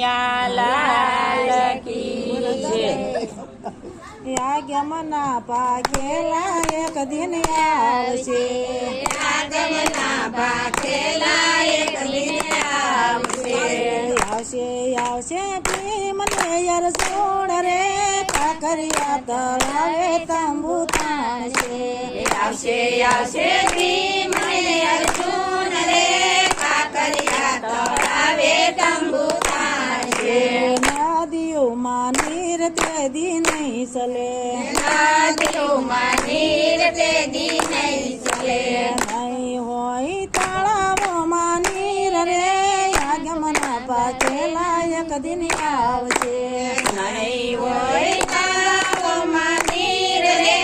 લાલ કી જય. આગમના પાકેલા એક દિન આવશે, આગમના પાકેલા એક દિન આવશે. આવશે આવશે ભીમને અરસોડ રે, કાકરિયા તળાવે તંબુ તાણશે. આવશે આવશે ભીમને અર્જુન રે, કાકરિયા તળાવે તંબુ તાણશે. નદીઓમાં નીર તેદી નહીં ચલે, નદીઓમાં નીર તેદી નહીં ચલે. નહીં હોય તળાવોમાં નીર રે, આગમના પાકેલા એક દિન આવશે. નહીં હોય તળાવોમાં નીર રે,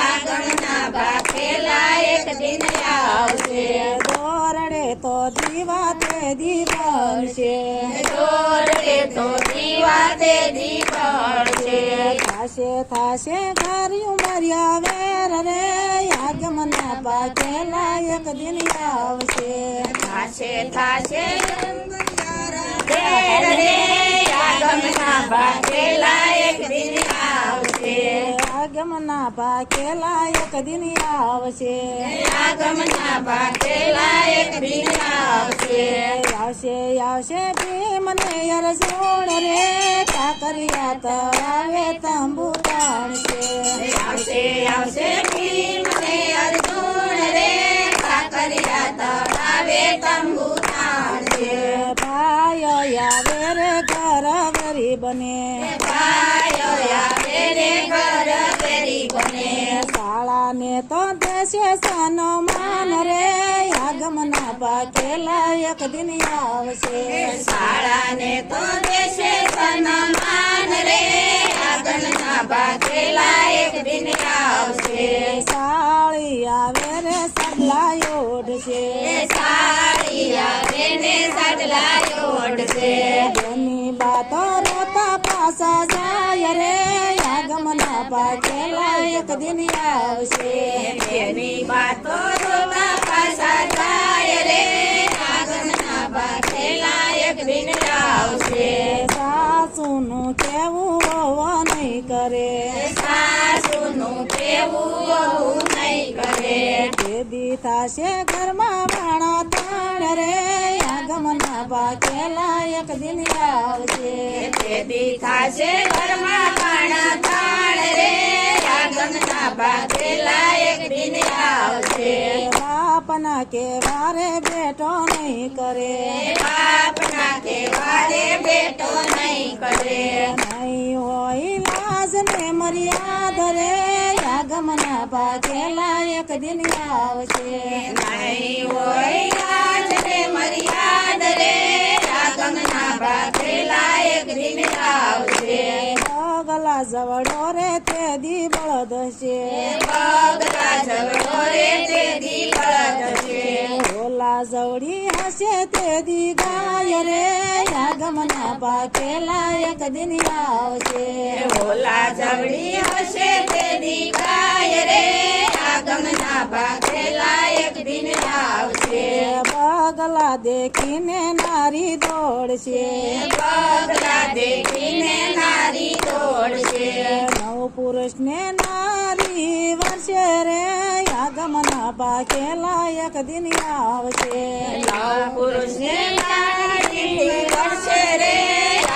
આગમના પાકેલા એક દિન આવશે. દોરડે તો દીવા તેદી બળશે, દોરડે તો દીવા તેદી બળશે. થાશે થાશે ઘર્યું મર્યા વેર રે, આગમના પાકેલા એક દિન આવશે. થાશે થાશે વેર રે, આગમના પાકેલા એક દિન આવશે. આગમના પાકેલા એક દિન આવશે. આગમના પાકેલા એક દિન આવશે. આવશે આવશે ભીમને અરસોડ રે, કાકરિયા તળાવે તંબુ તાણશે. આવશે આવશે ભીમને અર્જુન રે, કાકરિયા તળાવે તંબુ તાણશે. ભાઈઓ આવે રે ઘર ગરીબને, ભાઈઓ આવે રે ઘર ગરીબને. શાળાને તો દેશે સન્માન રે, આગમના પાકેલા એક દિન આવશે. શાળાને તો દેશે સન્માન રે, આગમના પાકેલા એક દિન આવશે. સાળી આવે રે સબલા ઓઢશે, સાડી આવે ને સાડલા ઓઢશે. એની બાતો રોતા પાસા જાય રે, આગમના પાકેલા એક દિન આવશે. તેની વાતો રોતા પાછા જાય રે, આગમના પાકેલા એક દિન આવશે. સાસુનું કેવું હોવો નહીં કરે, સાસુનું કેવું વહુ નહીં કરે. તેદી થાશે ઘરમાં વાણા તાણ રે, આગમના પાકેલા એક દિન આવશે. તેદી થાશે ઘરમાં કાણા થાળ રે, આગમના પાકેલા એક દિન આવશે. બાપના કે વારે બેટો નહીં કરે, બાપના કે વારે બેટો નહીં કરે. નહીં હોય લાજ ને મર્યાદ રે, આગમના પાકેલા એક દિન આવશે. નહીં હોય લાજ ને મર્યાદ રે, આગમના પાકેલા એક દિન આવશે. પગલા જવડો રે તેદી બળદ છે, પગલા ઝઘડો રે તેદી બળદ છે. ઓલા જવડી હશે તેદી ગાય રે, આગમના પાકેલા એક દિન આવશે. ઓલા ઝઘડી હશે તેદી ગાય રે, આગમના પાકેલા એક દિન આવશે. પગલા દેખીને નારી દોડશે, પગલા દેખીને નારી દોડશે. નવ પુરુષને નારી વર્ષે રે, આગમના પાકેલા એક દિન આવશે. નવ પુરુષને નારી વર્ષે રે,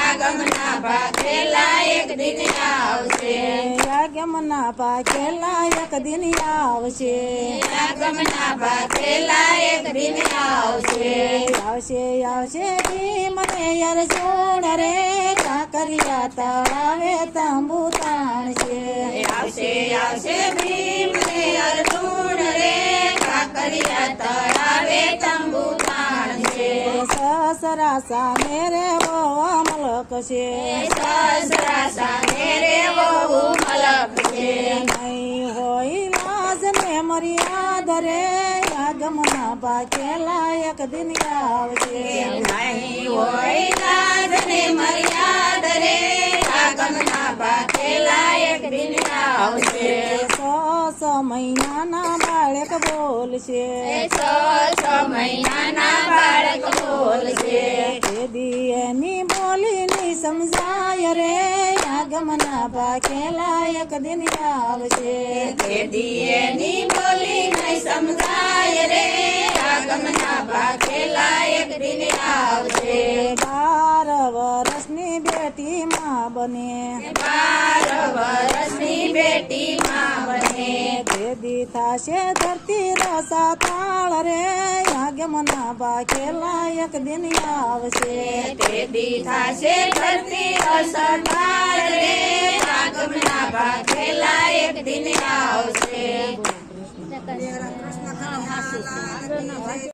આગમના પાકેલા એક દિન આવશે. આગમના પાકેલા એક દિન આવશે. આગમના પાકેલા એક દિન આવશે. આવશે આવશે ભીમને અરજુન રે, કાકરિયા તળાવે તંબુ તાણશે. આવશે આવશે ભીમને અર્જુન રે, કાકરિયા તળાવે તંબુ તાણશે. સસરા સામે રે બહુ મલક છે, સસરા સામે રે બહુ મલક છે. નહીં હોય લાજ ને મર્યાદ રે, આગમના પાકેલા એક દિન આવશે. નહીં હોય લાજ ને મર્યાદ રે, આગમના પાકેલા એક દિન આવશે. સો મહિનાના બાળક બોલશે, છ મહિનાના બાળક બોલશે. તે દી એની બોલ બોલીની સમજાય રે આગમના ભાખેલા એક દિન આવશે તે દીએની બોલી નહીં સમજાય રે આગમના ભાખેલા એક દિન આવશે 12 વર્ષની બેટી માં બને 12 વર્ષની બેટી માં બને ભેદી થાશે ધરતી રસા તાળ રે આગમના ભાખેલા એક દિન આવશે તે દી થાશે ધરતી અસટાળ રે આગમના ભાખેલા એક દિન આવશે